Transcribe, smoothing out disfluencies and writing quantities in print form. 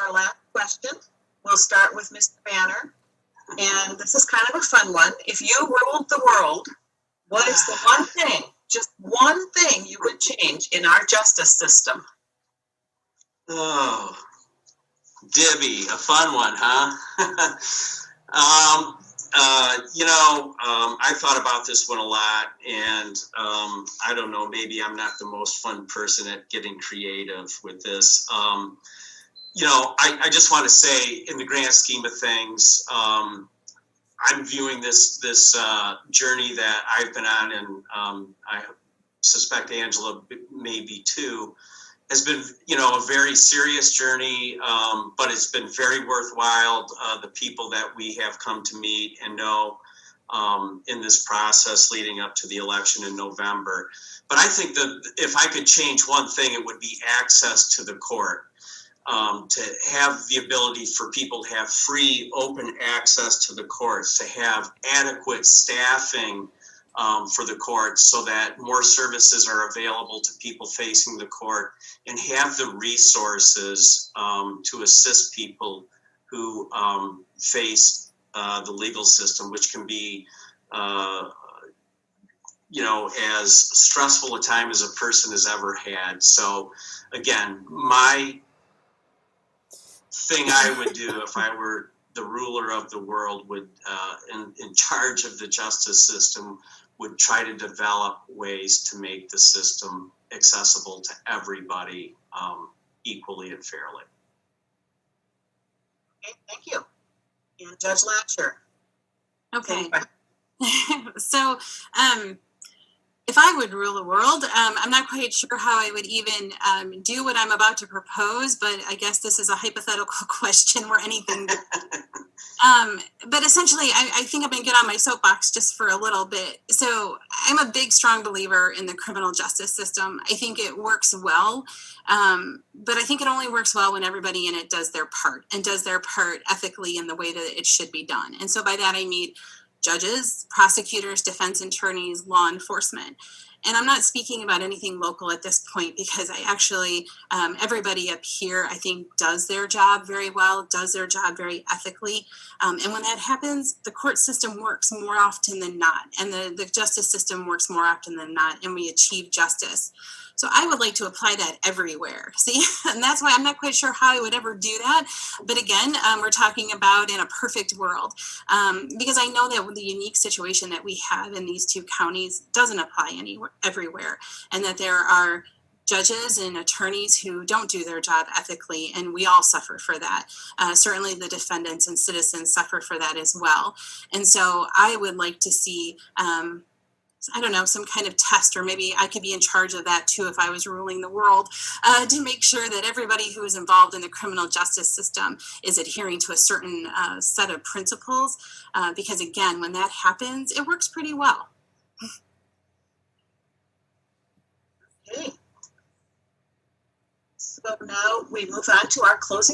our last question. We'll start with Mr. Banner. And this is kind of a fun one. If you ruled the world, what is the one thing, just one thing you would change in our justice system? Oh, Debbie, a fun one, huh? I thought about this one a lot, and I don't know, maybe I'm not the most fun person at getting creative with this. I just want to say, in the grand scheme of things, I'm viewing this journey that I've been on, and I suspect Angela may be too, has been, a very serious journey, but it's been very worthwhile. The people that we have come to meet and know in this process leading up to the election in November. But I think that if I could change one thing, it would be access to the court. To have the ability for people to have free, open access to the courts, to have adequate staffing for the courts so that more services are available to people facing the court, and have the resources to assist people who face the legal system, which can be, as stressful a time as a person has ever had. So again, my thing I would do if I were the ruler of the world would, in charge of the justice system, would try to develop ways to make the system accessible to everybody equally and fairly. Okay, thank you. And Judge Lasher. Okay. So, if I would rule the world, I'm not quite sure how I would even do what I'm about to propose, but I guess this is a hypothetical question where anything. But essentially, I think I'm going to get on my soapbox just for a little bit. So I'm a big, strong believer in the criminal justice system. I think it works well, but I think it only works well when everybody in it does their part, and does their part ethically in the way that it should be done. And so by that, I mean judges, prosecutors, defense attorneys, law enforcement. And I'm not speaking about anything local at this point, because I actually, everybody up here, I think, does their job very well, does their job very ethically. And when that happens, the court system works more often than not. And the justice system works more often than not, and we achieve justice. So I would like to apply that everywhere. See, and that's why I'm not quite sure how I would ever do that. But again, we're talking about in a perfect world, because I know that the unique situation that we have in these two counties doesn't apply everywhere, and that there are judges and attorneys who don't do their job ethically, and we all suffer for that. Certainly the defendants and citizens suffer for that as well. And so I would like to see I don't know, some kind of test, or maybe I could be in charge of that too if I was ruling the world, to make sure that everybody who is involved in the criminal justice system is adhering to a certain set of principles, because again, when that happens, it works pretty well. Okay. So now we move on to our closing